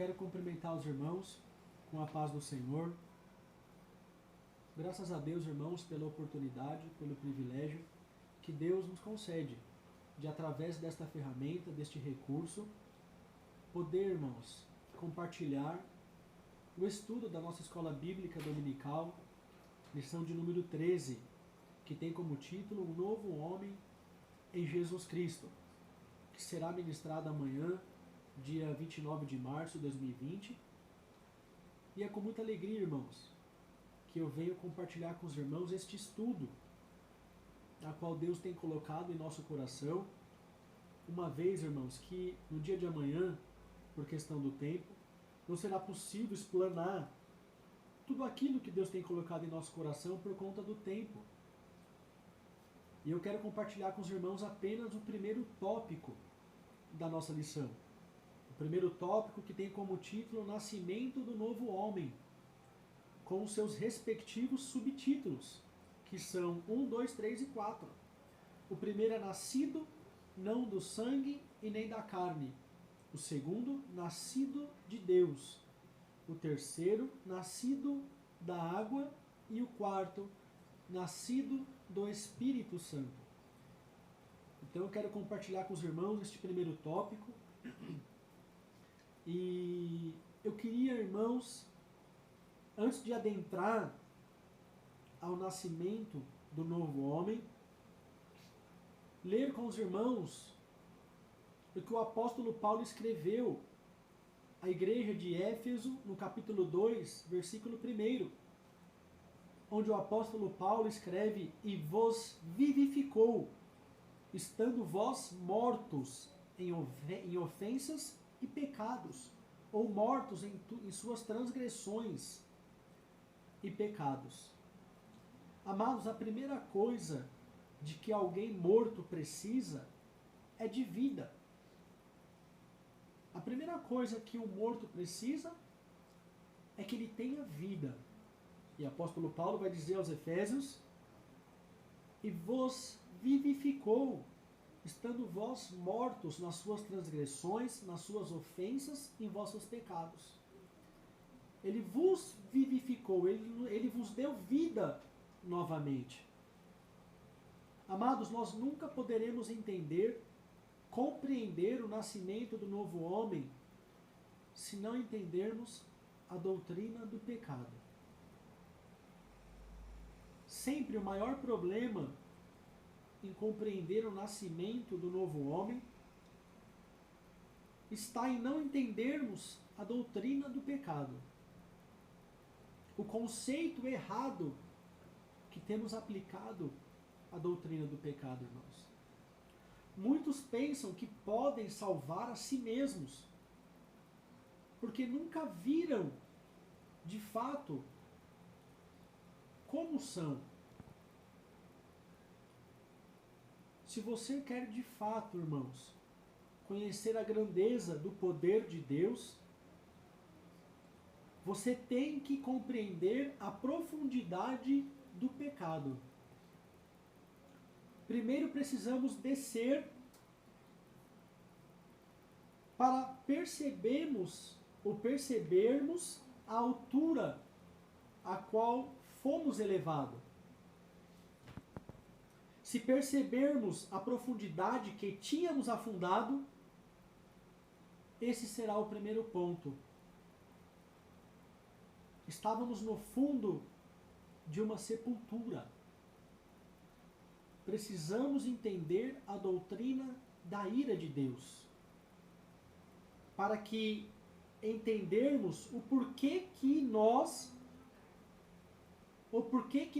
quero cumprimentar os irmãos com a paz do Senhor. Graças a Deus, irmãos, pela oportunidade, pelo privilégio que Deus nos concede de, através desta ferramenta, deste recurso, poder, irmãos, compartilhar o estudo da nossa escola bíblica dominical, lição de número 13, que tem como título Um Novo Homem em Jesus Cristo, que será ministrada amanhã, dia 29 de março de 2020. E é com muita alegria, irmãos, que eu venho compartilhar com os irmãos este estudo, a qual Deus tem colocado em nosso coração, uma vez, irmãos, que no dia de amanhã, por questão do tempo, não será possível explanar tudo aquilo que Deus tem colocado em nosso coração por conta do tempo. E eu quero compartilhar com os irmãos apenas o primeiro tópico da nossa lição. O primeiro tópico, que tem como título Nascimento do Novo Homem, com os seus respectivos subtítulos, que são 1, 2, 3 e 4. O primeiro é nascido, não do sangue e nem da carne. O segundo, nascido de Deus. O terceiro, nascido da água. E o quarto, nascido do Espírito Santo. Então eu quero compartilhar com os irmãos este primeiro tópico. E eu queria, irmãos, antes de adentrar ao nascimento do novo homem, ler com os irmãos o que o apóstolo Paulo escreveu à igreja de Éfeso, no capítulo 2, versículo 1, onde o apóstolo Paulo escreve: E vos vivificou, estando vós mortos em ofensas e pecados, ou mortos em suas transgressões e pecados. Amados, a primeira coisa de que alguém morto precisa é de vida. A primeira coisa que o morto precisa é que ele tenha vida. E o apóstolo Paulo vai dizer aos Efésios: E vos vivificou, estando vós mortos nas suas transgressões, nas suas ofensas e em vossos pecados. Ele vos vivificou, ele vos deu vida novamente. Amados, nós nunca poderemos entender, compreender o nascimento do novo homem se não entendermos a doutrina do pecado. Sempre o maior problema em compreender o nascimento do novo homem está em não entendermos a doutrina do pecado. O conceito errado que temos aplicado à doutrina do pecado, irmãos. Muitos pensam que podem salvar a si mesmos, porque nunca viram, de fato, como são. Se você quer de fato, irmãos, conhecer a grandeza do poder de Deus, você tem que compreender a profundidade do pecado. Primeiro precisamos descer para percebermos a altura a qual fomos elevados. Se percebermos a profundidade que tínhamos afundado, esse será o primeiro ponto. Estávamos no fundo de uma sepultura. Precisamos entender a doutrina da ira de Deus, para que entendermos o porquê que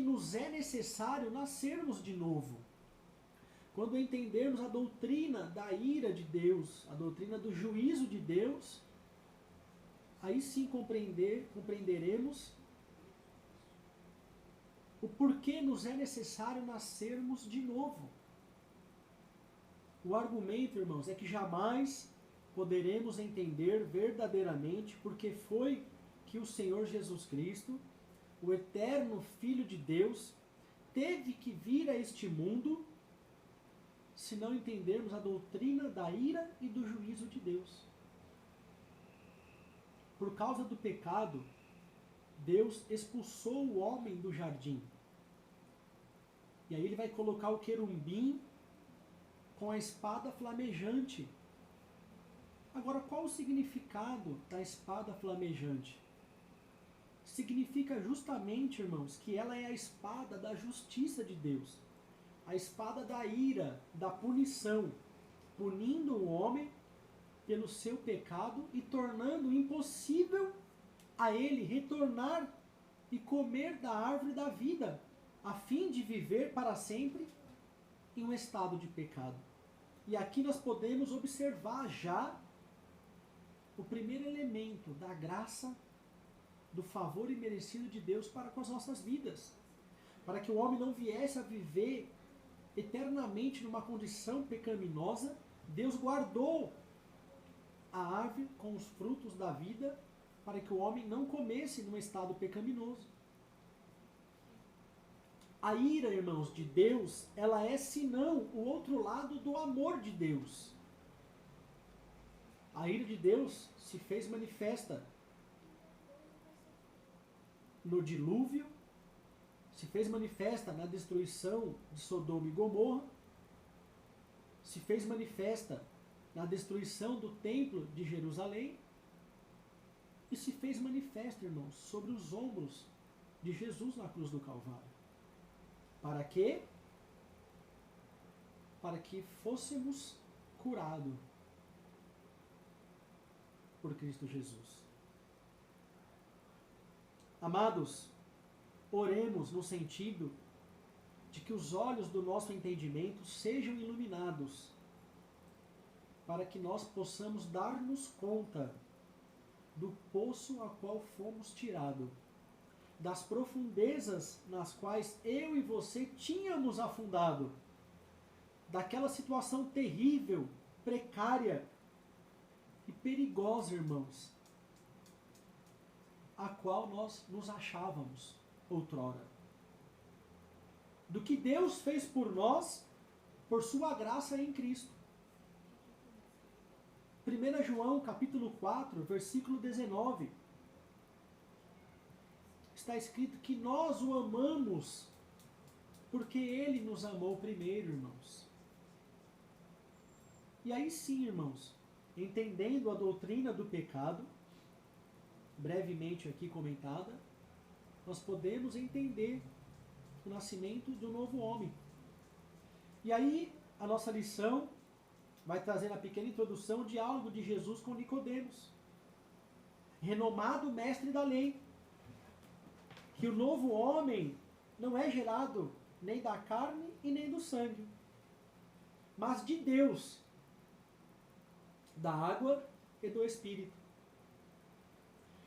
nos é necessário nascermos de novo. Quando entendermos a doutrina da ira de Deus, a doutrina do juízo de Deus, aí sim compreenderemos o porquê nos é necessário nascermos de novo. O argumento, irmãos, é que jamais poderemos entender verdadeiramente porque foi que o Senhor Jesus Cristo, o eterno Filho de Deus, teve que vir a este mundo se não entendermos a doutrina da ira e do juízo de Deus. por causa do pecado, Deus expulsou o homem do jardim. E aí ele vai colocar o querubim com a espada flamejante. Agora, qual o significado da espada flamejante? Significa justamente, irmãos, que ela é a espada da justiça de Deus. A espada da ira, da punição, punindo o homem pelo seu pecado e tornando impossível a ele retornar e comer da árvore da vida, a fim de viver para sempre em um estado de pecado. E aqui nós podemos observar já o primeiro elemento da graça, do favor imerecido de Deus para com as nossas vidas. Para que o homem não viesse a viver eternamente numa condição pecaminosa, Deus guardou a árvore com os frutos da vida para que o homem não comesse num estado pecaminoso. A ira, irmãos, de Deus, ela é senão o outro lado do amor de Deus. A ira de Deus se fez manifesta no dilúvio, se fez manifesta na destruição de Sodoma e Gomorra, se fez manifesta na destruição do templo de Jerusalém e se fez manifesta, irmãos, sobre os ombros de Jesus na cruz do Calvário. Para quê? Para que fôssemos curados por Cristo Jesus. Amados, oremos no sentido de que os olhos do nosso entendimento sejam iluminados, para que nós possamos dar-nos conta do poço a qual fomos tirados, das profundezas nas quais eu e você tínhamos afundado, daquela situação terrível, precária e perigosa, irmãos, a qual nós nos achávamos outrora. Do que Deus fez por nós, por sua graça em Cristo. 1 João capítulo 4, versículo 19. Está escrito que nós o amamos porque ele nos amou primeiro, irmãos. E aí sim, irmãos, entendendo a doutrina do pecado, brevemente aqui comentada, nós podemos entender o nascimento do novo homem. E aí a nossa lição vai trazer na pequena introdução o diálogo de Jesus com Nicodemos, renomado mestre da lei, que o novo homem não é gerado nem da carne e nem do sangue, mas de Deus, da água e do Espírito.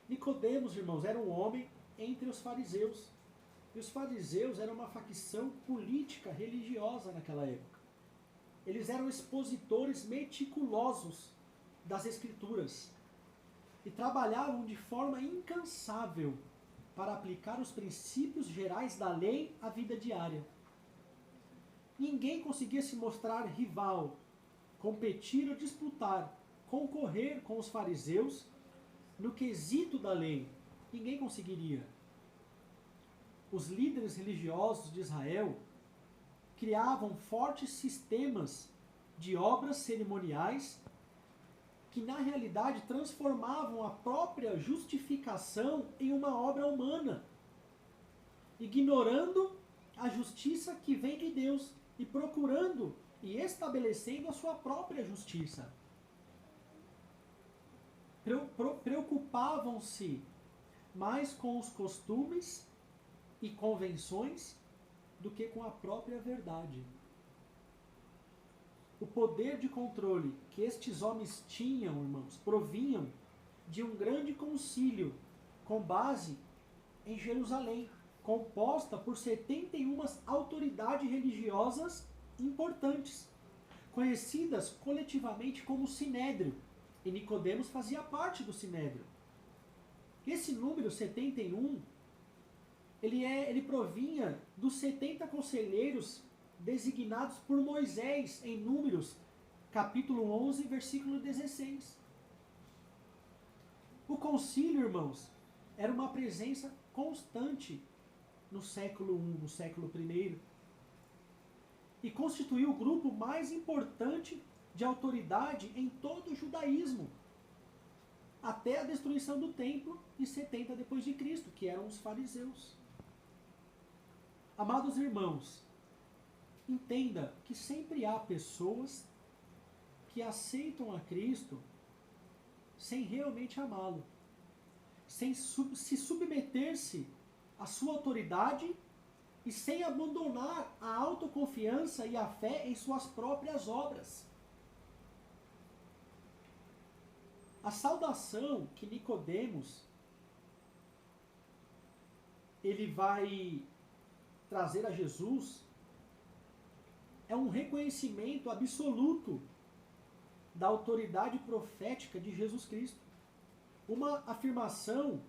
Nicodemos, irmãos, era um homem entre os fariseus. E os fariseus eram uma facção política religiosa naquela época. Eles eram expositores meticulosos das Escrituras e trabalhavam de forma incansável para aplicar os princípios gerais da lei à vida diária. Ninguém conseguia se mostrar rival, competir ou disputar, concorrer com os fariseus no quesito da lei. Ninguém conseguiria. Os líderes religiosos de Israel criavam fortes sistemas de obras cerimoniais que na realidade transformavam a própria justificação em uma obra humana, ignorando a justiça que vem de Deus e procurando e estabelecendo a sua própria justiça. Preocupavam-se mais com os costumes e convenções do que com a própria verdade. O poder de controle que estes homens tinham, irmãos, provinham de um grande concílio com base em Jerusalém, composta por 71 autoridades religiosas importantes, conhecidas coletivamente como Sinédrio, e Nicodemos fazia parte do Sinédrio. Esse número 71, ele provinha dos 70 conselheiros designados por Moisés em Números, capítulo 11, versículo 16. O concílio, irmãos, era uma presença constante no século I, no século I, e constituiu o grupo mais importante de autoridade em todo o judaísmo, até a destruição do templo em 70 depois de Cristo, que eram os fariseus. Amados irmãos, entenda que sempre há pessoas que aceitam a Cristo sem realmente amá-lo, sem se submeter-se à sua autoridade e sem abandonar a autoconfiança e a fé em suas próprias obras. A saudação que Nicodemos ele vai trazer a Jesus é um reconhecimento absoluto da autoridade profética de Jesus Cristo. Uma afirmação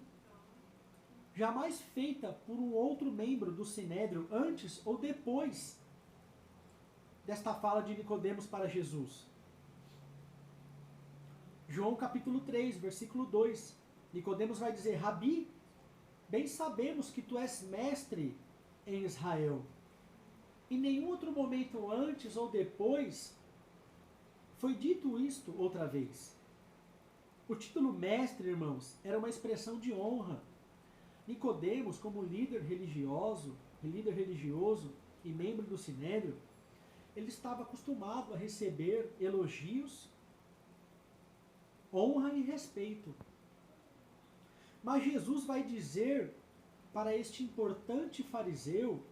jamais feita por um outro membro do Sinédrio antes ou depois desta fala de Nicodemos para Jesus. João capítulo 3, versículo 2. Nicodemos vai dizer: Rabi, bem sabemos que tu és mestre em Israel. Em nenhum outro momento antes ou depois foi dito isto outra vez. O título mestre, irmãos, era uma expressão de honra. Nicodemos, como líder religioso e membro do Sinédrio, ele estava acostumado a receber elogios, honra e respeito. Mas Jesus vai dizer para este importante fariseu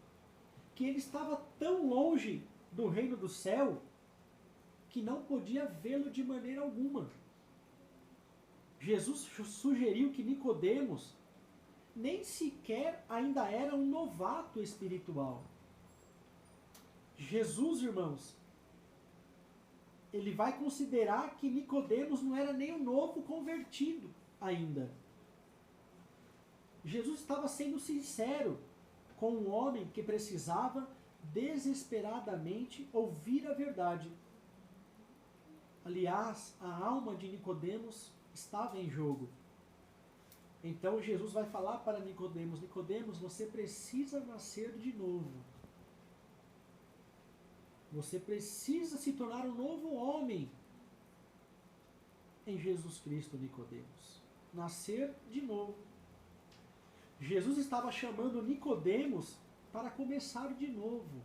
que ele estava tão longe do reino do céu que não podia vê-lo de maneira alguma. Jesus sugeriu que Nicodemos nem sequer ainda era um novato espiritual. Jesus, irmãos, ele vai considerar que Nicodemos não era nem um novo convertido ainda. Jesus estava sendo sincero com um homem que precisava desesperadamente ouvir a verdade. Aliás, a alma de Nicodemos estava em jogo. Então Jesus vai falar para Nicodemos: Nicodemos, você precisa nascer de novo. Você precisa se tornar um novo homem em Jesus Cristo, Nicodemos. Nascer de novo. Jesus estava chamando Nicodemos para começar de novo.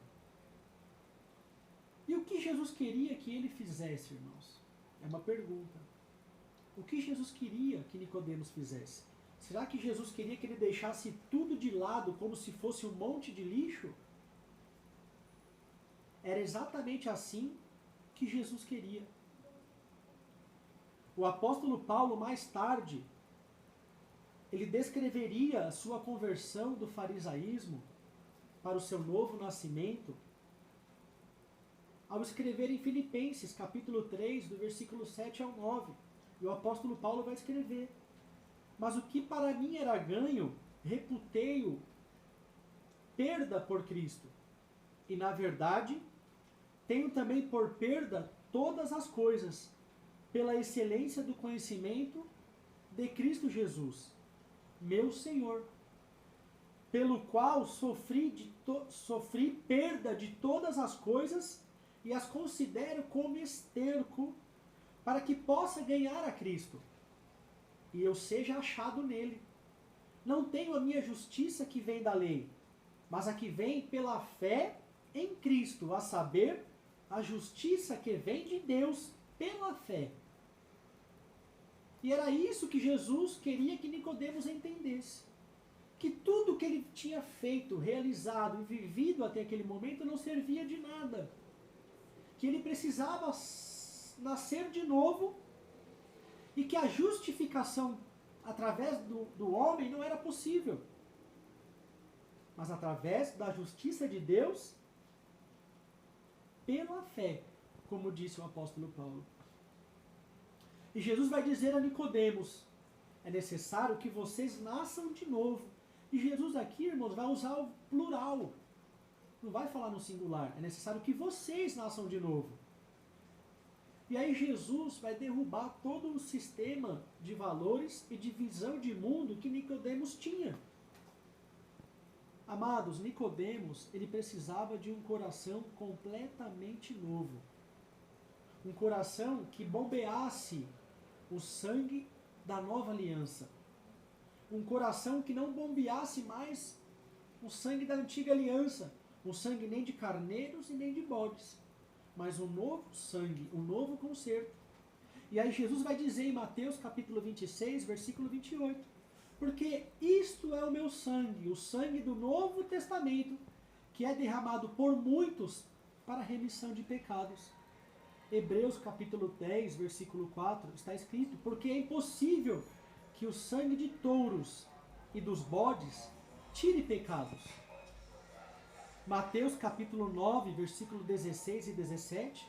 E o que Jesus queria que ele fizesse, irmãos? É uma pergunta. O que Jesus queria que Nicodemos fizesse? Será que Jesus queria que ele deixasse tudo de lado como se fosse um monte de lixo? Era exatamente assim que Jesus queria. O apóstolo Paulo, mais tarde, ele descreveria a sua conversão do farisaísmo para o seu novo nascimento ao escrever em Filipenses, capítulo 3, do versículo 7 ao 9. E o apóstolo Paulo vai escrever: mas o que para mim era ganho, reputei-o perda por Cristo. E na verdade, tenho também por perda todas as coisas, pela excelência do conhecimento de Cristo Jesus, meu Senhor, pelo qual sofri perda de todas as coisas e as considero como esterco, para que possa ganhar a Cristo e eu seja achado nele. Não tenho a minha justiça que vem da lei, mas a que vem pela fé em Cristo, a saber, a justiça que vem de Deus pela fé. E era isso que Jesus queria que Nicodemos entendesse. Que tudo que ele tinha feito, realizado e vivido até aquele momento não servia de nada. Que ele precisava nascer de novo e que a justificação através do homem não era possível. Mas através da justiça de Deus pela fé, como disse o apóstolo Paulo. E Jesus vai dizer a Nicodemos: é necessário que vocês nasçam de novo. E Jesus aqui, irmãos, vai usar o plural. Não vai falar no singular. É necessário que vocês nasçam de novo. E aí Jesus vai derrubar todo o sistema de valores e de visão de mundo que Nicodemos tinha. Amados, Nicodemos, ele precisava de um coração completamente novo. Um coração que bombeasse o sangue da nova aliança. Um coração que não bombeasse mais o sangue da antiga aliança. O sangue nem de carneiros e nem de bodes. Mas um novo sangue, um novo conserto. E aí Jesus vai dizer em Mateus capítulo 26, versículo 28. Porque isto é o meu sangue, o sangue do Novo Testamento, que é derramado por muitos para a remissão de pecados. Hebreus capítulo 10, versículo 4, está escrito, porque é impossível que o sangue de touros e dos bodes tire pecados. Mateus capítulo 9, versículo 16 e 17,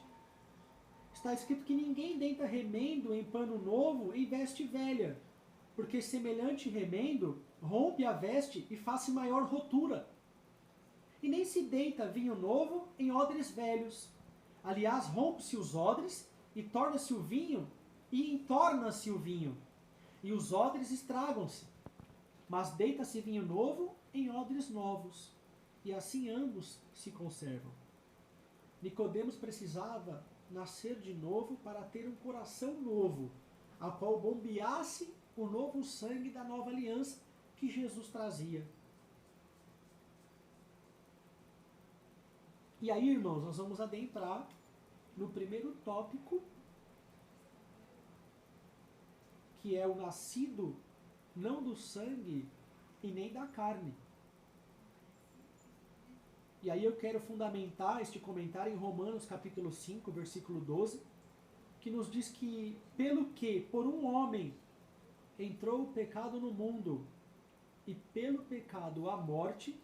está escrito que ninguém deita remendo em pano novo em veste velha, porque semelhante remendo rompe a veste e faz maior rotura. E nem se deita vinho novo em odres velhos. Aliás, rompe-se os odres e torna-se o vinho, e entorna-se o vinho, e os odres estragam-se. Mas deita-se vinho novo em odres novos, e assim ambos se conservam. Nicodemos precisava nascer de novo para ter um coração novo, a qual bombeasse o novo sangue da nova aliança que Jesus trazia. E aí, irmãos, nós vamos adentrar no primeiro tópico, que é o nascido não do sangue e nem da carne. E aí eu quero fundamentar este comentário em Romanos capítulo 5, versículo 12, que nos diz que, pelo que por um homem entrou o pecado no mundo, e pelo pecado a morte,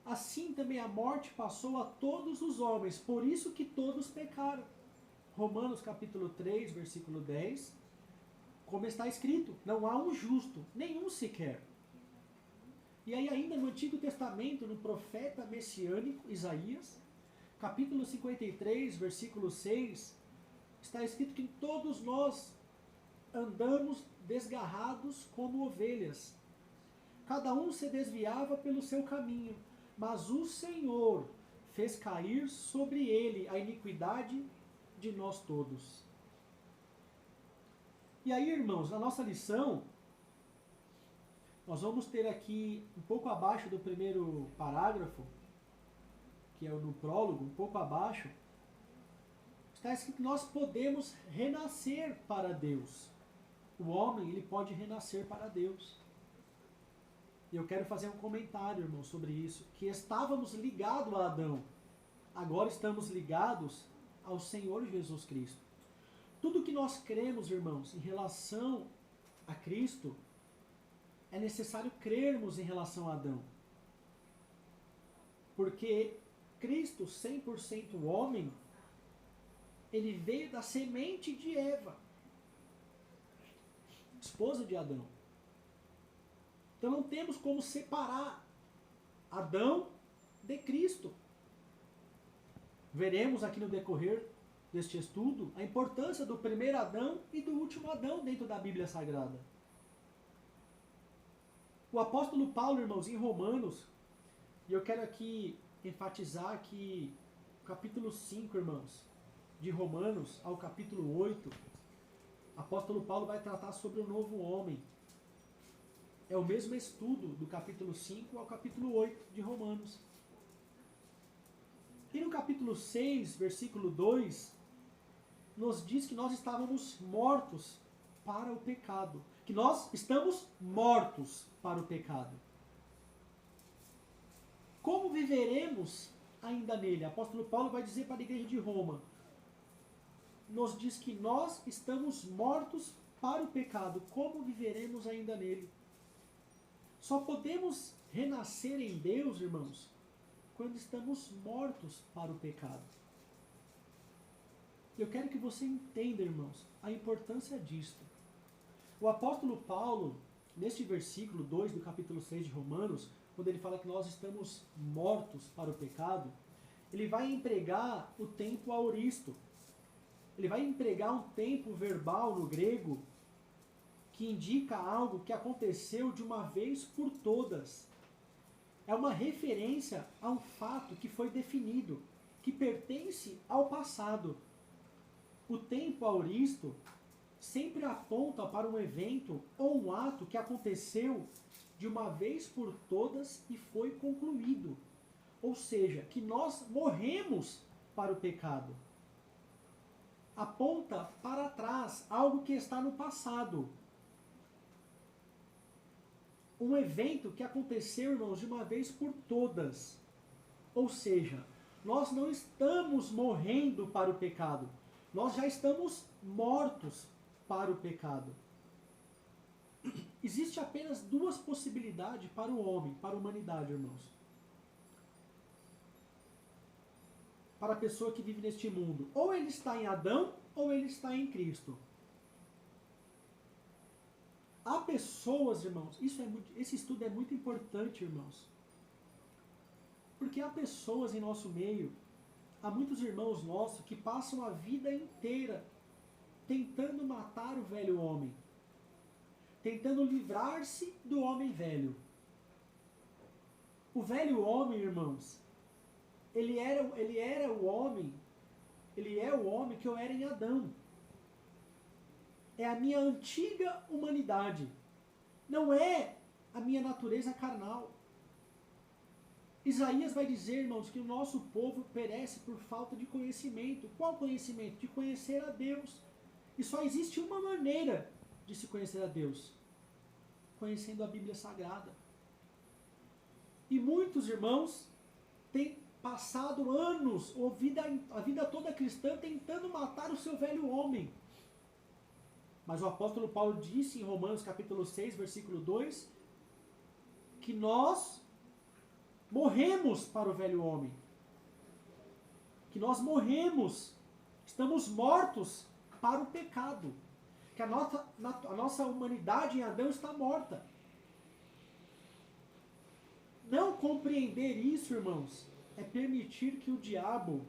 assim também a morte passou a todos os homens, por isso que todos pecaram. Romanos capítulo 3, versículo 10, como está escrito, não há um justo, nenhum sequer. E aí ainda no Antigo Testamento, no profeta messiânico Isaías, capítulo 53, versículo 6, está escrito que todos nós andamos desgarrados como ovelhas. Cada um se desviava pelo seu caminho, mas o Senhor fez cair sobre ele a iniquidade de nós todos. E aí, irmãos, na nossa lição, nós vamos ter aqui, um pouco abaixo do primeiro parágrafo, que é o do prólogo, um pouco abaixo, está escrito que nós podemos renascer para Deus. O homem, ele pode renascer para Deus. E eu quero fazer um comentário, irmão, sobre isso, que estávamos ligados a Adão, agora estamos ligados ao Senhor Jesus Cristo. Tudo que nós cremos, irmãos, em relação a Cristo, é necessário crermos em relação a Adão. Porque Cristo, 100% homem, ele veio da semente de Eva, esposa de Adão. Então não temos como separar Adão de Cristo. Veremos aqui no decorrer deste estudo a importância do primeiro Adão e do último Adão dentro da Bíblia Sagrada. O apóstolo Paulo, irmãos, em Romanos, e eu quero aqui enfatizar que o capítulo 5, irmãos, de Romanos ao capítulo 8, o apóstolo Paulo vai tratar sobre o novo homem. É o mesmo estudo do capítulo 5 ao capítulo 8 de Romanos. E no capítulo 6, versículo 2, nos diz que nós estávamos mortos para o pecado. Que nós estamos mortos para o pecado. Como viveremos ainda nele? O apóstolo Paulo vai dizer para a igreja de Roma, nos diz que nós estamos mortos para o pecado. Como viveremos ainda nele? Só podemos renascer em Deus, irmãos, quando estamos mortos para o pecado. Eu quero que você entenda, irmãos, a importância disto. O apóstolo Paulo, neste versículo 2 do capítulo 6 de Romanos, quando ele fala que nós estamos mortos para o pecado, ele vai empregar o tempo aoristo. ele vai empregar um tempo verbal no grego que indica algo que aconteceu de uma vez por todas. É uma referência a um fato que foi definido, que pertence ao passado. O tempo auristo sempre aponta para um evento ou um ato que aconteceu de uma vez por todas e foi concluído. Ou seja, que nós morremos para o pecado. Aponta para trás algo que está no passado. Um evento que aconteceu, irmãos, de uma vez por todas. Ou seja, nós não estamos morrendo para o pecado. Nós já estamos mortos para o pecado. Existe apenas duas possibilidades para o homem, para a humanidade, irmãos. Para a pessoa que vive neste mundo. Ou ele está em Adão, ou ele está em Cristo. Há pessoas, irmãos, esse estudo é muito importante, irmãos. Porque há pessoas em nosso meio, há muitos irmãos nossos que passam a vida inteira tentando matar o velho homem. Tentando livrar-se do homem velho. O velho homem, irmãos, ele é o homem que eu era em Adão. É a minha antiga humanidade. Não é a minha natureza carnal. Isaías vai dizer, irmãos, que o nosso povo perece por falta de conhecimento. Qual conhecimento? De conhecer a Deus. E só existe uma maneira de se conhecer a Deus. Conhecendo a Bíblia Sagrada. E muitos irmãos têm passado anos, ou a vida toda cristã, tentando matar o seu velho homem. Mas o apóstolo Paulo disse em Romanos capítulo 6, versículo 2, que nós morremos para o velho homem. Que nós morremos, estamos mortos para o pecado. Que a nossa humanidade em Adão está morta. Não compreender isso, irmãos, é permitir que o diabo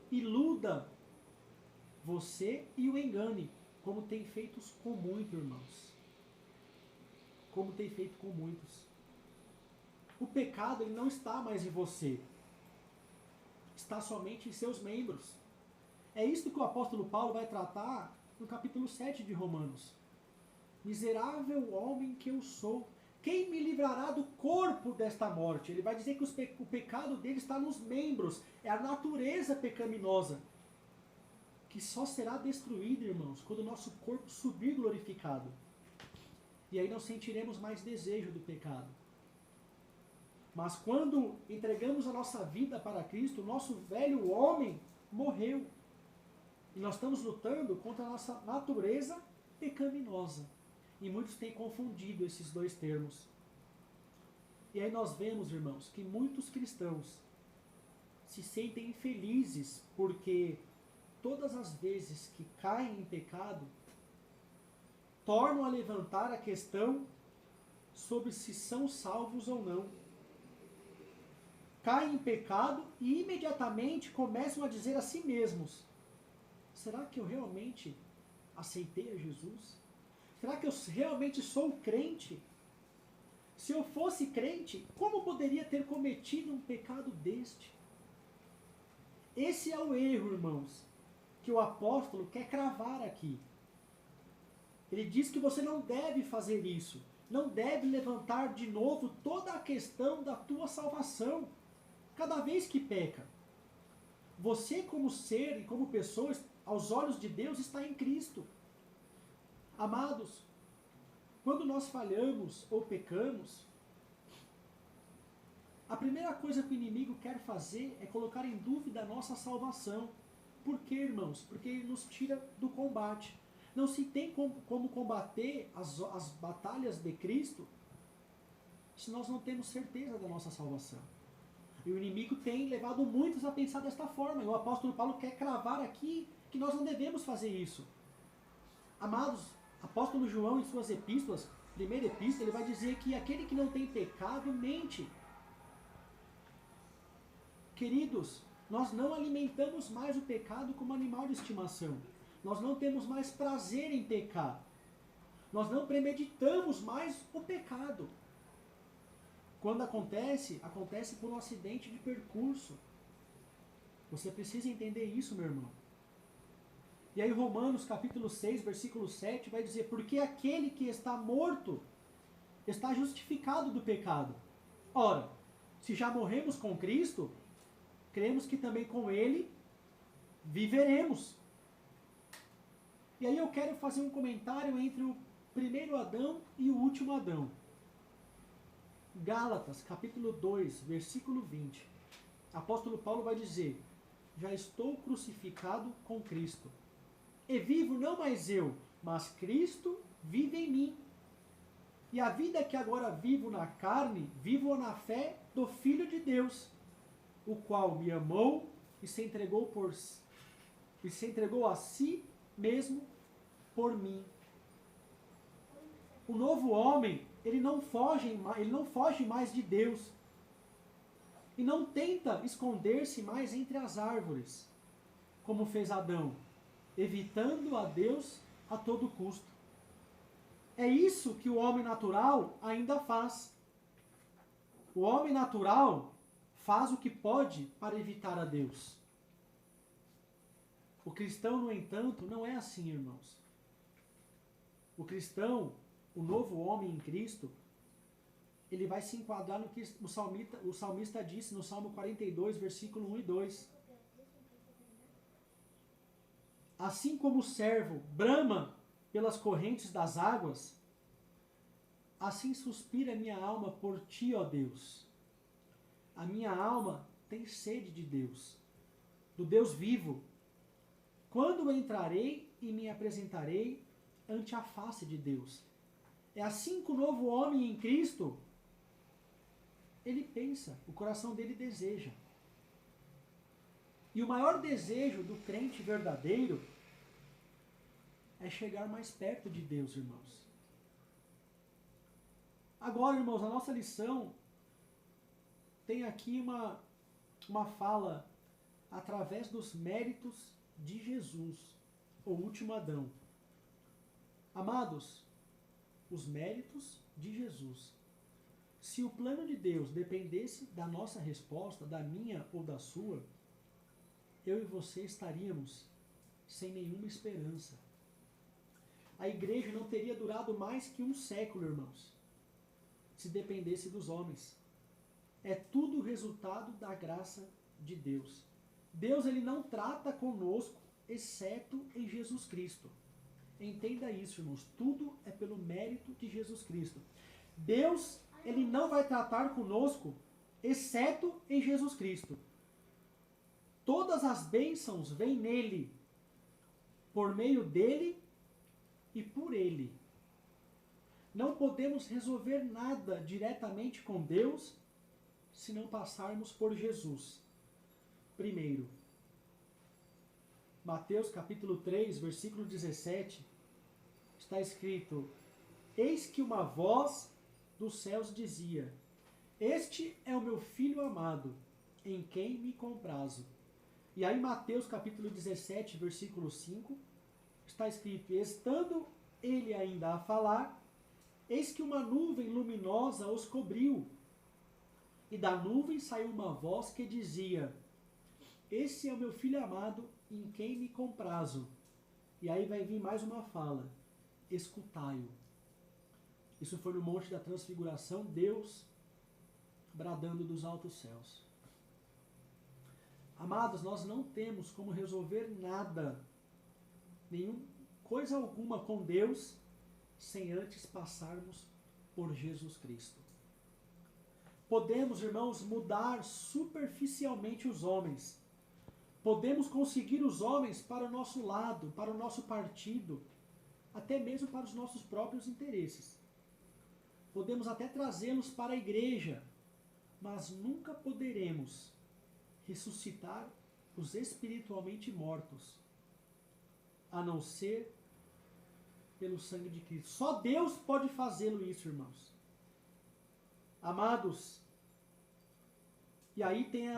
iluda você e o engane, como tem feito com muitos, irmãos. Como tem feito com muitos. O pecado ele não está mais em você. Está somente em seus membros. É isso que o apóstolo Paulo vai tratar no capítulo 7 de Romanos. Miserável homem que eu sou, quem me livrará do corpo desta morte? Ele vai dizer que o pecado dele está nos membros, é a natureza pecaminosa, que só será destruída, irmãos, quando o nosso corpo subir glorificado. E aí não sentiremos mais desejo do pecado. Mas quando entregamos a nossa vida para Cristo, o nosso velho homem morreu. E nós estamos lutando contra a nossa natureza pecaminosa. E muitos têm confundido esses dois termos. E aí nós vemos, irmãos, que muitos cristãos se sentem infelizes porque todas as vezes que caem em pecado, tornam a levantar a questão sobre se são salvos ou não. Caem em pecado e imediatamente começam a dizer a si mesmos: será que eu realmente aceitei a Jesus? Será que eu realmente sou crente? Se eu fosse crente, como poderia ter cometido um pecado deste? Esse é o erro, irmãos, que o apóstolo quer cravar aqui. Ele diz que você não deve fazer isso. Não deve levantar de novo toda a questão da tua salvação. Cada vez que peca. Você como ser e como pessoa, aos olhos de Deus, está em Cristo. Amados, quando nós falhamos ou pecamos, a primeira coisa que o inimigo quer fazer é colocar em dúvida a nossa salvação. Por quê, irmãos? Porque ele nos tira do combate. Não se tem como combater as batalhas de Cristo se nós não temos certeza da nossa salvação. E o inimigo tem levado muitos a pensar desta forma. E o apóstolo Paulo quer cravar aqui que nós não devemos fazer isso. Amados, apóstolo João, em suas epístolas, primeira epístola, ele vai dizer que aquele que não tem pecado mente. Queridos, Nós não alimentamos mais o pecado como animal de estimação. Nós não temos mais prazer em pecar. Nós não premeditamos mais o pecado. Quando acontece, acontece por um acidente de percurso. Você precisa entender isso, meu irmão. E aí Romanos capítulo 6, versículo 7 vai dizer: porque aquele que está morto está justificado do pecado. Ora, se já morremos com Cristo, cremos que também com Ele viveremos. E aí eu quero fazer um comentário entre o primeiro Adão e o último Adão. Gálatas, capítulo 2, versículo 20. Apóstolo Paulo vai dizer: já estou crucificado com Cristo. E vivo não mais eu, mas Cristo vive em mim. E a vida que agora vivo na carne, vivo na fé do Filho de Deus, o qual me amou e se entregou a si mesmo por mim. O novo homem, ele não foge mais de Deus. E não tenta esconder-se mais entre as árvores, como fez Adão, evitando a Deus a todo custo. É isso que o homem natural ainda faz. O homem natural faz o que pode para evitar a Deus. O cristão, no entanto, não é assim, irmãos. O cristão, o novo homem em Cristo, ele vai se enquadrar no que o salmista disse no Salmo 42, versículo 1 e 2. Assim como o servo brama pelas correntes das águas, assim suspira minha alma por ti, ó Deus. A minha alma tem sede de Deus, do Deus vivo. Quando entrarei e me apresentarei ante a face de Deus? É assim que o novo homem em Cristo, ele pensa, o coração dele deseja. E o maior desejo do crente verdadeiro é chegar mais perto de Deus, irmãos. Agora, irmãos, a nossa lição tem aqui uma fala através dos méritos de Jesus, o último Adão. Amados, os méritos de Jesus. Se o plano de Deus dependesse da nossa resposta, da minha ou da sua, eu e você estaríamos sem nenhuma esperança. A igreja não teria durado mais que um século, irmãos, se dependesse dos homens. É tudo resultado da graça de Deus. Deus, ele não trata conosco, exceto em Jesus Cristo. Entenda isso, irmãos. Tudo é pelo mérito de Jesus Cristo. Deus, ele não vai tratar conosco, exceto em Jesus Cristo. Todas as bênçãos vêm nele, por meio dele e por ele. Não podemos resolver nada diretamente com Deus se não passarmos por Jesus. Primeiro, Mateus capítulo 3, versículo 17, está escrito: eis que uma voz dos céus dizia: este é o meu filho amado, em quem me comprazo. E aí Mateus capítulo 17, versículo 5, está escrito: estando ele ainda a falar, eis que uma nuvem luminosa os cobriu, e da nuvem saiu uma voz que dizia: esse é o meu filho amado, em quem me comprazo. E aí vai vir mais uma fala: escutai-o. Isso foi no Monte da Transfiguração, Deus bradando dos altos céus. Amados, nós não temos como resolver nada, coisa alguma com Deus, sem antes passarmos por Jesus Cristo. Podemos, irmãos, mudar superficialmente os homens. Podemos conseguir os homens para o nosso lado, para o nosso partido, até mesmo para os nossos próprios interesses. Podemos até trazê-los para a igreja, mas nunca poderemos ressuscitar os espiritualmente mortos, a não ser pelo sangue de Cristo. Só Deus pode fazê-lo isso, irmãos. Amados, e aí tem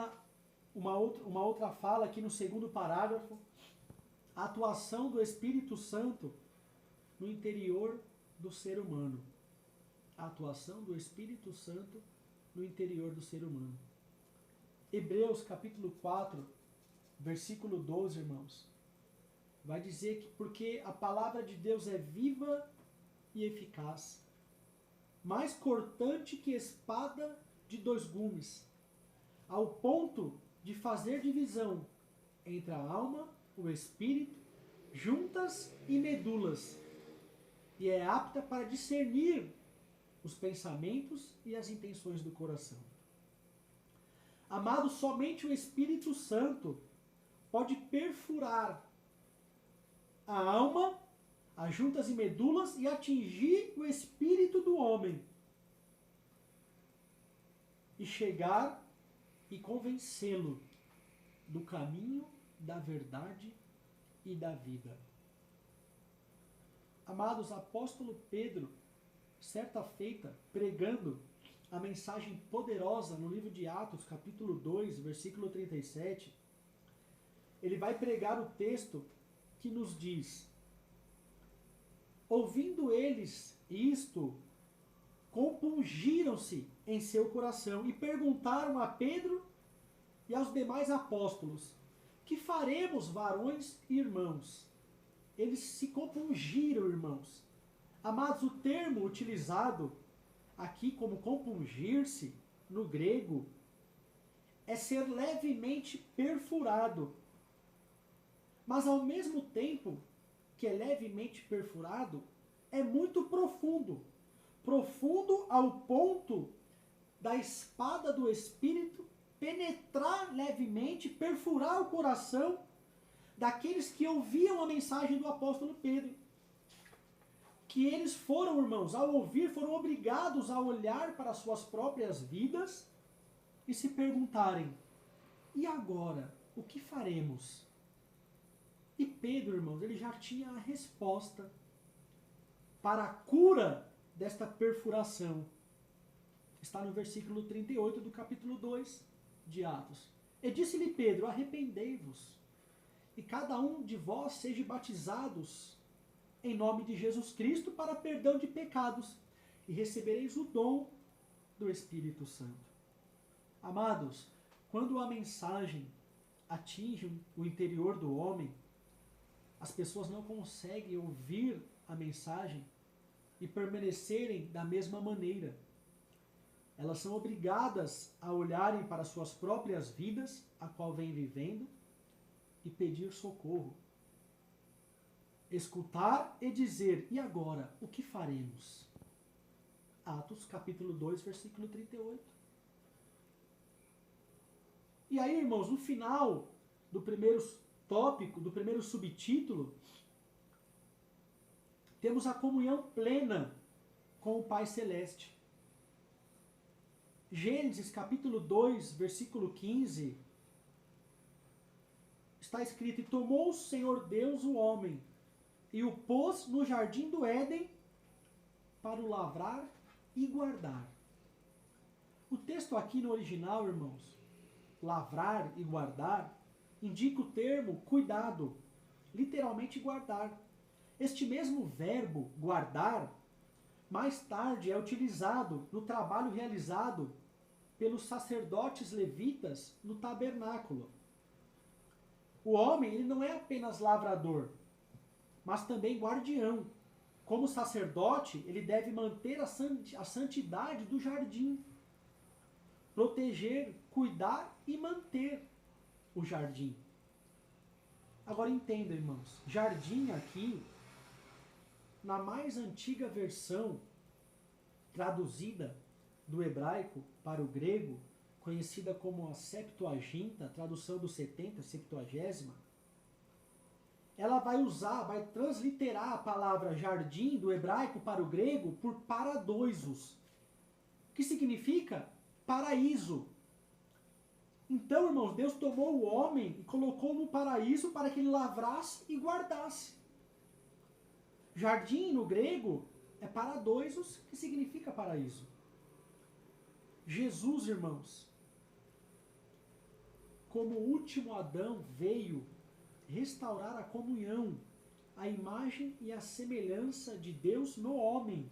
uma outra fala aqui no segundo parágrafo, a atuação do Espírito Santo no interior do ser humano. A atuação do Espírito Santo no interior do ser humano. Hebreus capítulo 4, versículo 12, irmãos, vai dizer que porque a palavra de Deus é viva e eficaz, mais cortante que espada de dois gumes, ao ponto de fazer divisão entre a alma, o espírito, juntas e medulas, e é apta para discernir os pensamentos e as intenções do coração. Amados, somente o Espírito Santo pode perfurar a alma, as juntas e medulas, e atingir o espírito do homem e chegar e convencê-lo do caminho, da verdade e da vida. Amados, apóstolo Pedro, certa feita, pregando a mensagem poderosa no livro de Atos, capítulo 2, versículo 37, ele vai pregar o texto que nos diz: ouvindo eles isto, compungiram-se em seu coração e perguntaram a Pedro e aos demais apóstolos: que faremos, varões e irmãos? Eles se compungiram, irmãos. Amados, o termo utilizado aqui como compungir-se, no grego, é ser levemente perfurado. Mas ao mesmo tempo que é levemente perfurado, é muito profundo. Profundo ao ponto da espada do Espírito penetrar levemente, perfurar o coração daqueles que ouviam a mensagem do apóstolo Pedro. Que eles foram, irmãos, ao ouvir, foram obrigados a olhar para suas próprias vidas e se perguntarem: e agora, o que faremos? E Pedro, irmãos, ele já tinha a resposta para a cura desta perfuração. Está no versículo 38 do capítulo 2 de Atos. E disse-lhe Pedro: arrependei-vos, e cada um de vós seja batizados em nome de Jesus Cristo para perdão de pecados, e recebereis o dom do Espírito Santo. Amados, quando a mensagem atinge o interior do homem, as pessoas não conseguem ouvir a mensagem e permanecerem da mesma maneira. Elas são obrigadas a olharem para suas próprias vidas, a qual vêm vivendo, e pedir socorro. Escutar e dizer: e agora, o que faremos? Atos capítulo 2, versículo 38. E aí, irmãos, no final do primeiro tópico, do primeiro subtítulo, temos a comunhão plena com o Pai Celeste. Gênesis capítulo 2, versículo 15, está escrito: e tomou o Senhor Deus o homem, e o pôs no jardim do Éden para o lavrar e guardar. O texto aqui no original, irmãos, lavrar e guardar, indica o termo cuidado, literalmente guardar. Este mesmo verbo, guardar, mais tarde é utilizado no trabalho realizado pelos sacerdotes levitas no tabernáculo. O homem, ele não é apenas lavrador, mas também guardião. Como sacerdote, ele deve manter a santidade do jardim, proteger, cuidar e manter o jardim. Agora entenda, irmãos, jardim aqui, na mais antiga versão traduzida do hebraico para o grego, conhecida como a Septuaginta, tradução do 70, Septuagésima, ela vai transliterar a palavra jardim do hebraico para o grego por paradoisos, que significa paraíso. Então, irmãos, Deus tomou o homem e colocou no paraíso para que ele lavrasse e guardasse. Jardim no grego é paradoisos, que significa paraíso. Jesus, irmãos, como o último Adão veio restaurar a comunhão, a imagem e a semelhança de Deus no homem,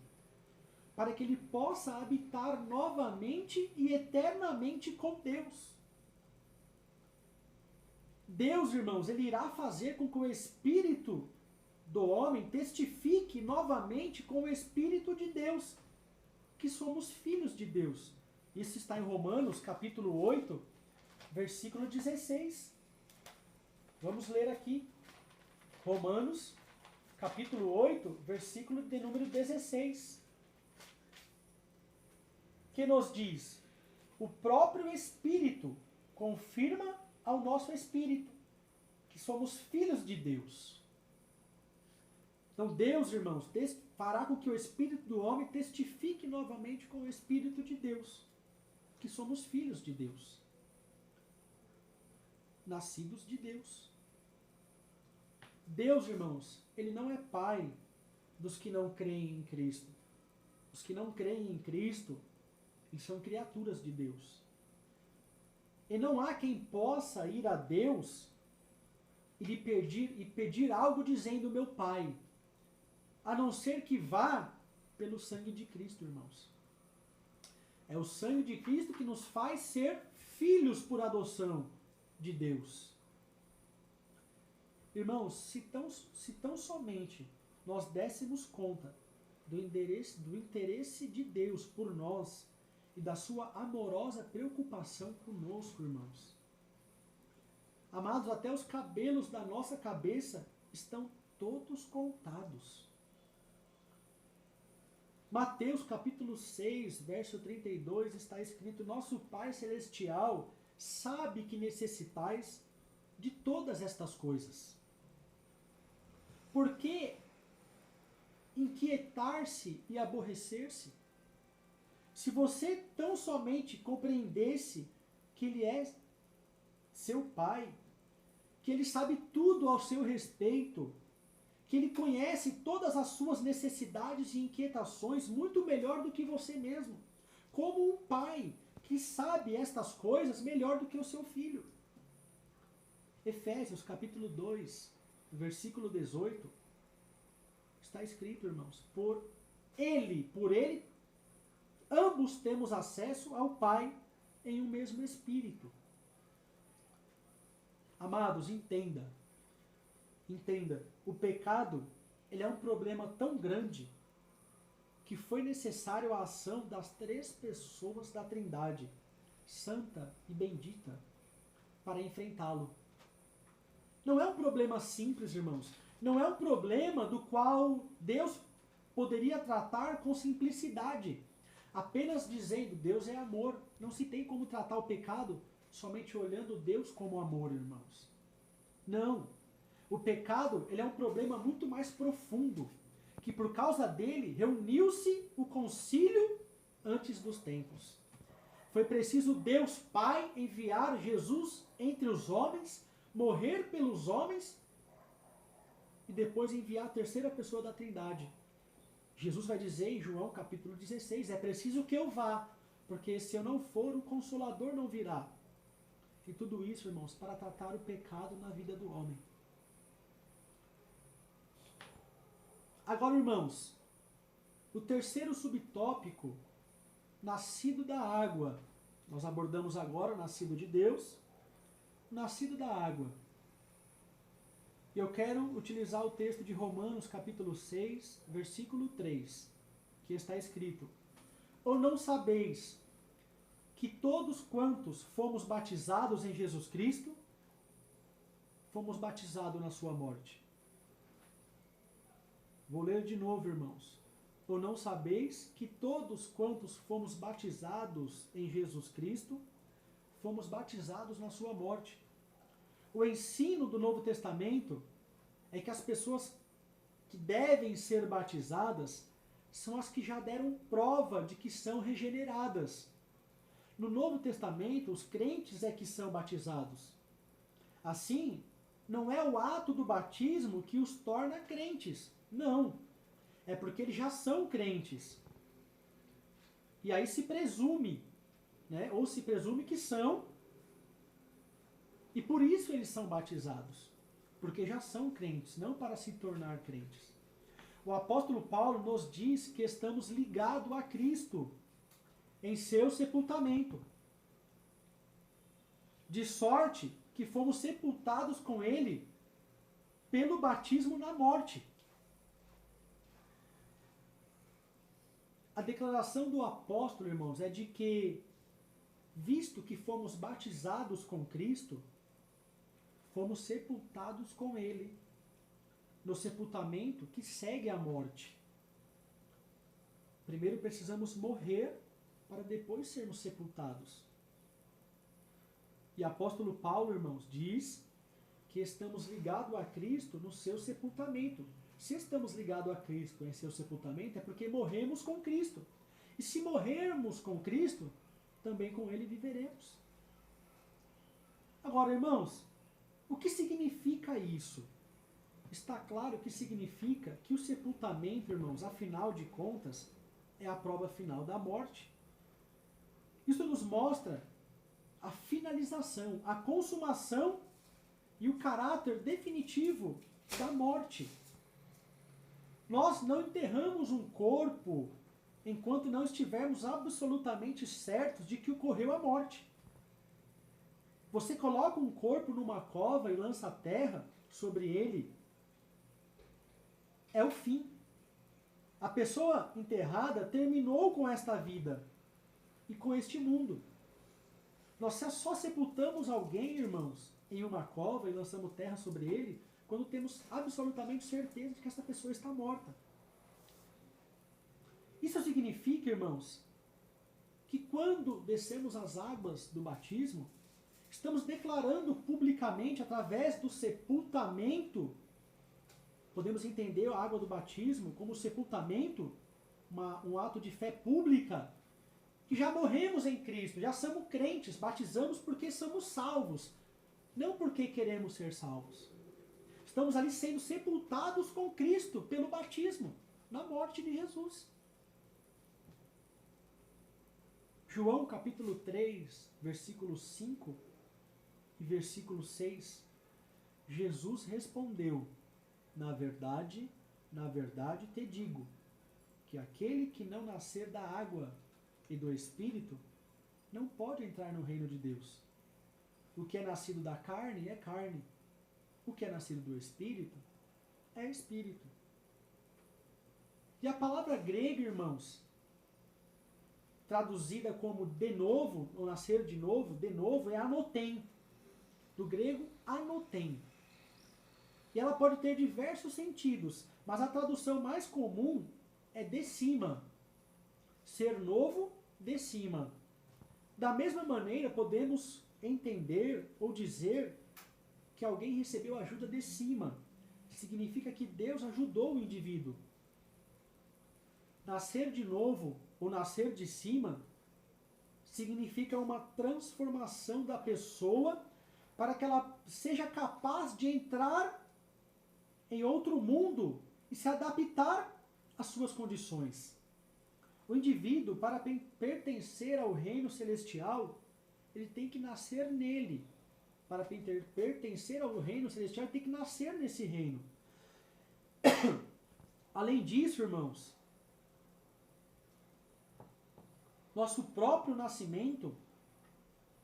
para que ele possa habitar novamente e eternamente com Deus. Deus, irmãos, ele irá fazer com que o espírito do homem testifique novamente com o espírito de Deus, que somos filhos de Deus. Isso está em Romanos, capítulo 8, versículo 16. Vamos ler aqui. Romanos, capítulo 8, versículo de número 16. Que nos diz: o próprio Espírito confirma ao nosso espírito que somos filhos de Deus. Então Deus, irmãos, fará com que o espírito do homem testifique novamente com o espírito de Deus, que somos filhos de Deus, nascidos de Deus. Deus, irmãos, ele não é pai dos que não creem em Cristo. Os que não creem em Cristo, eles são criaturas de Deus. E não há quem possa ir a Deus e lhe pedir algo dizendo meu pai, a não ser que vá pelo sangue de Cristo, irmãos. É o sangue de Cristo que nos faz ser filhos por adoção de Deus. Irmãos, se tão somente nós dessemos conta do interesse de Deus por nós e da sua amorosa preocupação conosco, irmãos. Amados, até os cabelos da nossa cabeça estão todos contados. Mateus capítulo 6, verso 32, está escrito: nosso Pai Celestial sabe que necessitais de todas estas coisas. Por que inquietar-se e aborrecer-se? Se você tão somente compreendesse que Ele é seu Pai, que Ele sabe tudo ao seu respeito, que Ele conhece todas as suas necessidades e inquietações muito melhor do que você mesmo, como um pai que sabe estas coisas melhor do que o seu filho. Efésios capítulo 2, versículo 18, está escrito, irmãos, por Ele, ambos temos acesso ao Pai em um mesmo Espírito. Amados, entenda, o pecado, ele é um problema tão grande que foi necessário a ação das 3 pessoas da Trindade, santa e bendita, para enfrentá-lo. Não é um problema simples, irmãos. Não é um problema do qual Deus poderia tratar com simplicidade, apenas dizendo Deus é amor. Não se tem como tratar o pecado somente olhando Deus como amor, irmãos. Não. O pecado, ele é um problema muito mais profundo, que por causa dele reuniu-se o concílio antes dos tempos. Foi preciso Deus Pai enviar Jesus entre os homens, morrer pelos homens e depois enviar a terceira pessoa da Trindade. Jesus vai dizer em João capítulo 16, é preciso que eu vá, porque se eu não for, o Consolador não virá. E tudo isso, irmãos, para tratar o pecado na vida do homem. Agora, irmãos, o terceiro subtópico, nascido da água. Nós abordamos agora o nascido de Deus, nascido da água. E eu quero utilizar o texto de Romanos, capítulo 6, versículo 3, que está escrito: ou não sabeis que todos quantos fomos batizados em Jesus Cristo, fomos batizados na sua morte? Vou ler de novo, irmãos. Ou não sabeis que todos quantos fomos batizados em Jesus Cristo, fomos batizados na sua morte? O ensino do Novo Testamento é que as pessoas que devem ser batizadas são as que já deram prova de que são regeneradas. No Novo Testamento, os crentes é que são batizados. Assim, não é o ato do batismo que os torna crentes. Não. É porque eles já são crentes. E aí se presume, né? Ou se presume que são E por isso eles são batizados. Porque já são crentes, não para se tornar crentes. O apóstolo Paulo nos diz que estamos ligados a Cristo em seu sepultamento. De sorte que fomos sepultados com ele pelo batismo na morte. A declaração do apóstolo, irmãos, é de que, visto que fomos batizados com Cristo, fomos sepultados com ele no sepultamento que segue a morte. Primeiro precisamos morrer para depois sermos sepultados. E o apóstolo Paulo, irmãos, diz que estamos ligados a Cristo no seu sepultamento. Se estamos ligados a Cristo em seu sepultamento, é porque morremos com Cristo. E se morrermos com Cristo, também com ele viveremos. Agora, irmãos, o que significa isso? Está claro que significa que o sepultamento, irmãos, afinal de contas, é a prova final da morte. Isso nos mostra a finalização, a consumação e o caráter definitivo da morte. Nós não enterramos um corpo enquanto não estivermos absolutamente certos de que ocorreu a morte. Você coloca um corpo numa cova e lança a terra sobre ele, é o fim. A pessoa enterrada terminou com esta vida e com este mundo. Nós só sepultamos alguém, irmãos, em uma cova e lançamos terra sobre ele quando temos absolutamente certeza de que essa pessoa está morta. Isso significa, irmãos, que quando descemos as águas do batismo, estamos declarando publicamente, através do sepultamento, podemos entender a água do batismo como sepultamento, um ato de fé pública, que já morremos em Cristo, já somos crentes, batizamos porque somos salvos, não porque queremos ser salvos. Estamos ali sendo sepultados com Cristo pelo batismo, na morte de Jesus. João capítulo 3, versículo 5 e versículo 6, Jesus respondeu: na verdade te digo, que aquele que não nascer da água e do Espírito não pode entrar no reino de Deus. O que é nascido da carne é carne, o que é nascido do Espírito é Espírito. E a palavra grega, irmãos, traduzida como de novo, ou nascer de novo é anotem, do grego anotem. E ela pode ter diversos sentidos, mas a tradução mais comum é de cima. Ser novo, de cima. Da mesma maneira, podemos entender ou dizer que alguém recebeu ajuda de cima. Significa que Deus ajudou o indivíduo. Nascer de novo ou nascer de cima significa uma transformação da pessoa para que ela seja capaz de entrar em outro mundo e se adaptar às suas condições. O indivíduo, para pertencer ao reino celestial, ele tem que nascer nele. Para pertencer ao reino celestial, ele tem que nascer nesse reino. Além disso, irmãos, nosso próprio nascimento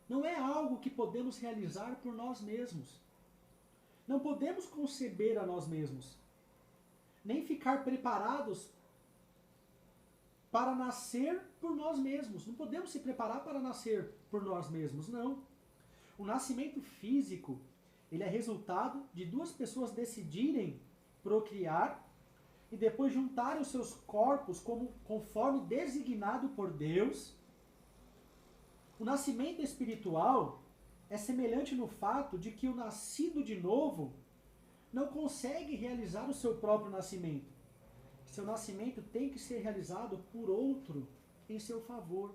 não é algo que podemos realizar por nós mesmos. Não podemos conceber a nós mesmos, nem ficar preparados para nascer por nós mesmos. Não podemos se preparar para nascer por nós mesmos, não. O nascimento físico, ele é resultado de duas pessoas decidirem procriar e depois juntarem os seus corpos conforme designado por Deus. O nascimento espiritual é semelhante no fato de que o nascido de novo não consegue realizar o seu próprio nascimento. Seu nascimento tem que ser realizado por outro em seu favor.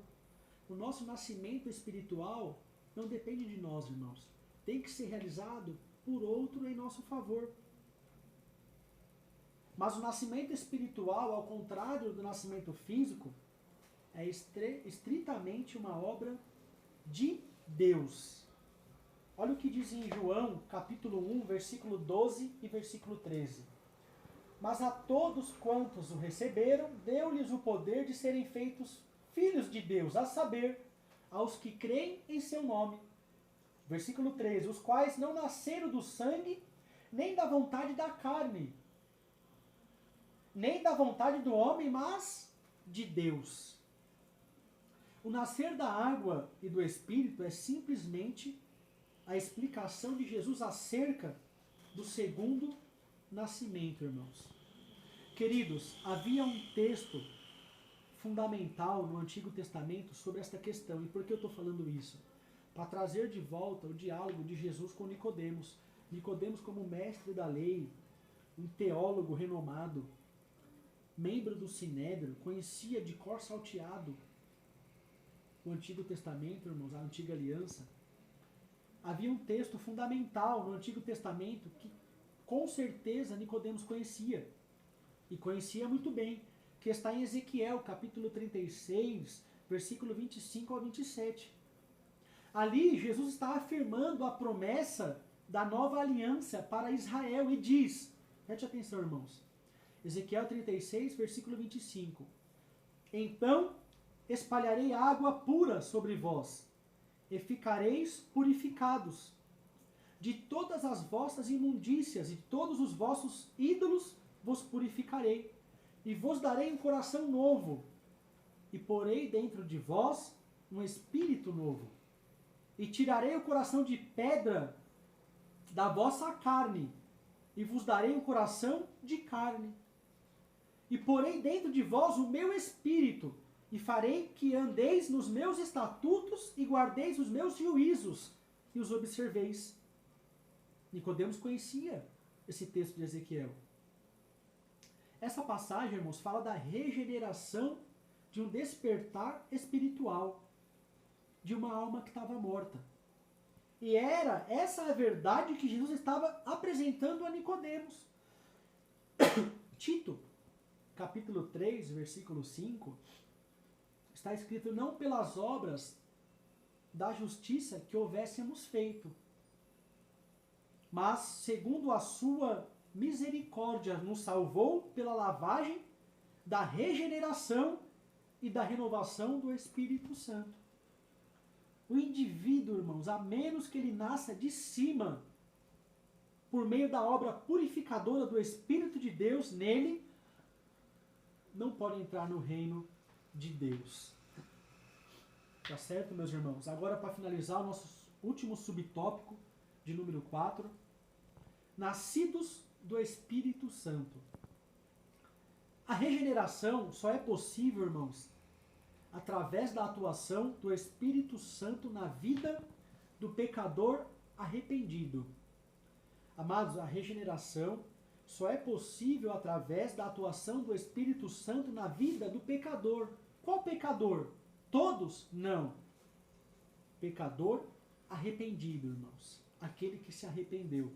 O nosso nascimento espiritual não depende de nós, irmãos. Tem que ser realizado por outro em nosso favor. Mas o nascimento espiritual, ao contrário do nascimento físico, é estritamente uma obra de Deus. Olha o que diz em João, capítulo 1, versículo 12 e versículo 13. Mas a todos quantos o receberam, deu-lhes o poder de serem feitos filhos de Deus, a saber, aos que creem em seu nome. Versículo 13. Os quais não nasceram do sangue, nem da vontade da carne, nem da vontade do homem, mas de Deus. O nascer da água e do Espírito é simplesmente a explicação de Jesus acerca do segundo nascimento, irmãos. Queridos, havia um texto fundamental no Antigo Testamento sobre esta questão. E por que eu estou falando isso? Para trazer de volta o diálogo de Jesus com Nicodemos. Nicodemos, como mestre da lei, um teólogo renomado, membro do Sinédrio, conhecia de cor salteado o Antigo Testamento, irmãos, a Antiga Aliança. Havia um texto fundamental no Antigo Testamento que com certeza Nicodemos conhecia. E conhecia muito bem, que está em Ezequiel, capítulo 36, versículo 25 ao 27. Ali, Jesus está afirmando a promessa da nova aliança para Israel e diz, preste atenção, irmãos, Ezequiel 36, versículo 25. Então espalharei água pura sobre vós, e ficareis purificados. De todas as vossas imundícias e de todos os vossos ídolos vos purificarei, e vos darei um coração novo, e porei dentro de vós um espírito novo, e tirarei o coração de pedra da vossa carne, e vos darei um coração de carne. E porei dentro de vós o meu espírito, e farei que andeis nos meus estatutos e guardeis os meus juízos, e os observeis. Nicodemos conhecia esse texto de Ezequiel. Essa passagem, irmãos, fala da regeneração de um despertar espiritual de uma alma que estava morta. E era essa a verdade que Jesus estava apresentando a Nicodemos. Tito, capítulo 3, versículo 5, está escrito: não pelas obras da justiça que houvéssemos feito, mas segundo a sua misericórdia nos salvou pela lavagem da regeneração e da renovação do Espírito Santo. O indivíduo, irmãos, a menos que ele nasça de cima, por meio da obra purificadora do Espírito de Deus nele, não pode entrar no reino de Deus. Tá certo, meus irmãos? Agora, para finalizar, o nosso último subtópico, de número 4, nascidos do Espírito Santo. A regeneração só é possível, irmãos, através da atuação do Espírito Santo na vida do pecador arrependido. Amados, a regeneração só é possível através da atuação do Espírito Santo na vida do pecador. Qual pecador? Todos? Não. Pecador arrependido, irmãos. Aquele que se arrependeu.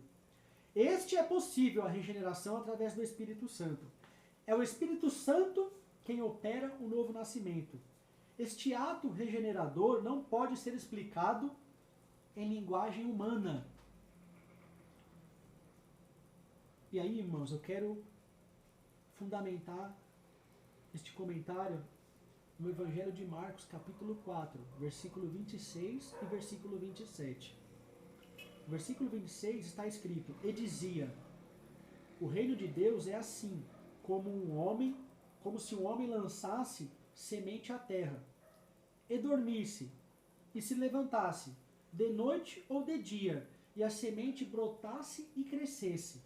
Este é possível a regeneração através do Espírito Santo. É o Espírito Santo quem opera o novo nascimento. Este ato regenerador não pode ser explicado em linguagem humana. E aí, irmãos, eu quero fundamentar este comentário no Evangelho de Marcos, capítulo 4, versículo 26 e versículo 27. No versículo 26 está escrito: e dizia, o reino de Deus é assim, como se um homem lançasse semente à terra, e dormisse, e se levantasse, de noite ou de dia, e a semente brotasse e crescesse,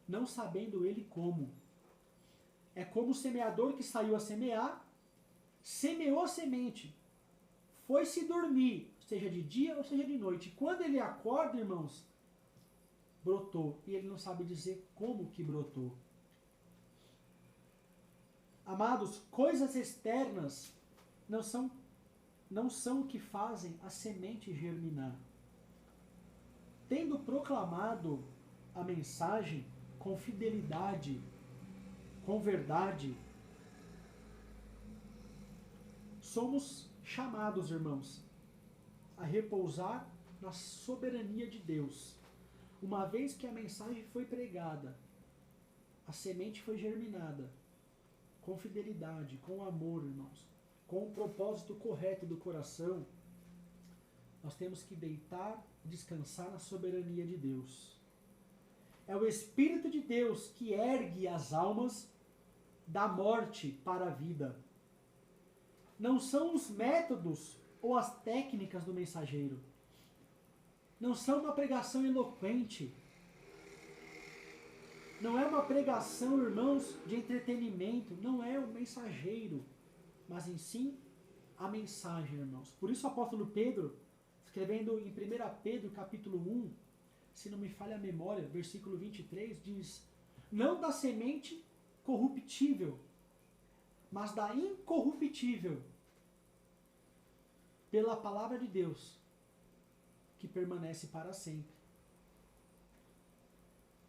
não sabendo ele como. É como o semeador que saiu a semear, semeou a semente, foi-se dormir, seja de dia ou seja de noite. Quando ele acorda, irmãos, brotou. E ele não sabe dizer como que brotou. Amados, coisas externas não são o que fazem a semente germinar. Tendo proclamado a mensagem com fidelidade, com verdade, somos chamados, irmãos, a repousar na soberania de Deus. Uma vez que a mensagem foi pregada, a semente foi germinada, com fidelidade, com amor, irmãos, com o propósito correto do coração, nós temos que deitar e descansar na soberania de Deus. É o Espírito de Deus que ergue as almas da morte para a vida. Não são os métodos ou as técnicas do mensageiro. Não são uma pregação eloquente. Não é uma pregação, irmãos, de entretenimento. Não é o mensageiro, mas em si a mensagem, irmãos. Por isso o apóstolo Pedro, escrevendo em 1 Pedro capítulo 1, se não me falha a memória, versículo 23, diz: não da semente corruptível, mas da incorruptível, pela palavra de Deus, que permanece para sempre.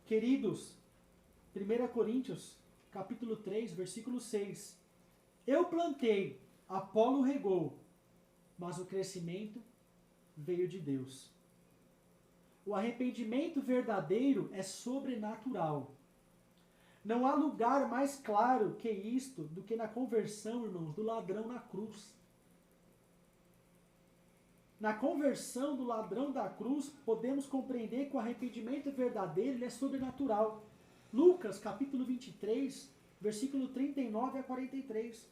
Queridos, 1 Coríntios, capítulo 3, versículo 6. Eu plantei, Apolo regou, mas o crescimento veio de Deus. O arrependimento verdadeiro é sobrenatural. Não há lugar mais claro que isto do que na conversão, irmãos, do ladrão na cruz. Na conversão do ladrão da cruz, podemos compreender que o arrependimento verdadeiro ele é sobrenatural. Lucas, capítulo 23, versículo 39 a 43.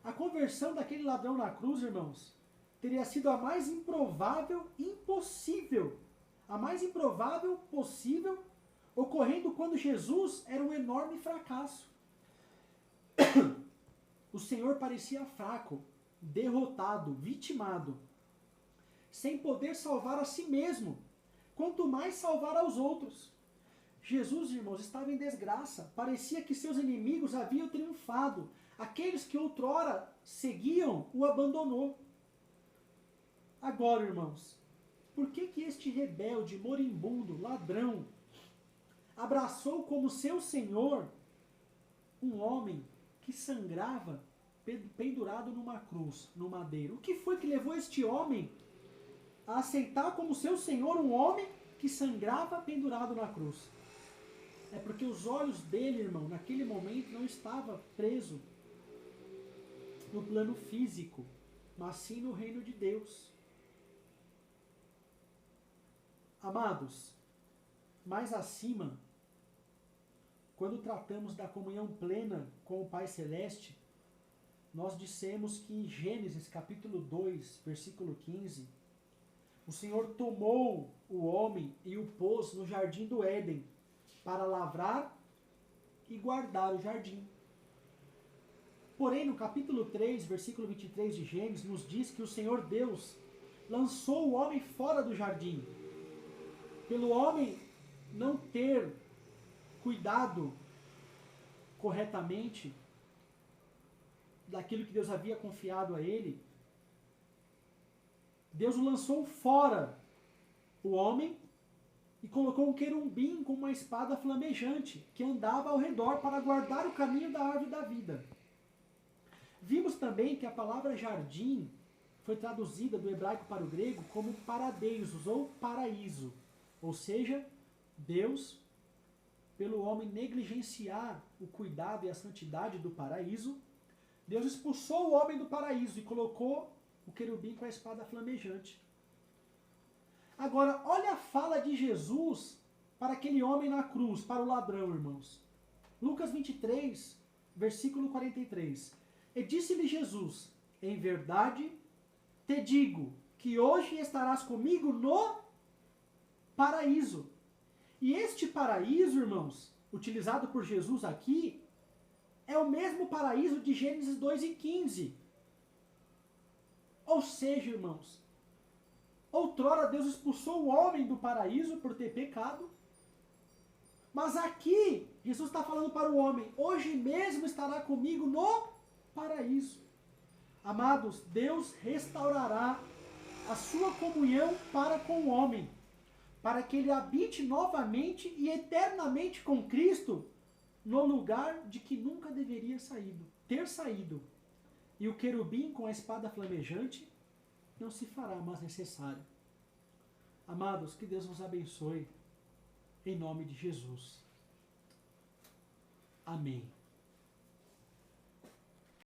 A conversão daquele ladrão na cruz, irmãos, teria sido a mais improvável impossível. A mais improvável possível, ocorrendo quando Jesus era um enorme fracasso. O Senhor parecia fraco, derrotado, vitimado, sem poder salvar a si mesmo, quanto mais salvar aos outros. Jesus, irmãos, estava em desgraça. Parecia que seus inimigos haviam triunfado. Aqueles que outrora seguiam, o abandonou. Agora, irmãos, por que este rebelde, moribundo, ladrão, abraçou como seu senhor um homem que sangrava pendurado numa cruz, no madeiro? O que foi que levou este homem a aceitar como seu senhor um homem que sangrava pendurado na cruz? É porque os olhos dele, irmão, naquele momento não estavam presos no plano físico, mas sim no reino de Deus. Amados, mais acima, quando tratamos da comunhão plena com o Pai Celeste, nós dissemos que em Gênesis capítulo 2, versículo 15, o Senhor tomou o homem e o pôs no jardim do Éden para lavrar e guardar o jardim. Porém, no capítulo 3, versículo 23 de Gênesis, nos diz que o Senhor Deus lançou o homem fora do jardim. Pelo homem não ter cuidado corretamente daquilo que Deus havia confiado a ele, Deus o lançou fora, o homem, e colocou um querubim com uma espada flamejante, que andava ao redor para guardar o caminho da árvore da vida. Vimos também que a palavra jardim foi traduzida do hebraico para o grego como paradeisos ou paraíso. Ou seja, Deus, pelo homem negligenciar o cuidado e a santidade do paraíso, Deus expulsou o homem do paraíso e colocou o querubim com a espada flamejante. Agora, olha a fala de Jesus para aquele homem na cruz, para o ladrão, irmãos. Lucas 23, versículo 43. E disse-lhe Jesus: em verdade te digo que hoje estarás comigo no paraíso. E este paraíso, irmãos, utilizado por Jesus aqui, é o mesmo paraíso de Gênesis 2:15. Ou seja, irmãos, outrora Deus expulsou o homem do paraíso por ter pecado, mas aqui Jesus está falando para o homem: hoje mesmo estará comigo no paraíso. Amados, Deus restaurará a sua comunhão para com o homem, para que ele habite novamente e eternamente com Cristo no lugar de que nunca deveria ter saído. E o querubim com a espada flamejante não se fará mais necessário. Amados, que Deus vos abençoe, em nome de Jesus. Amém.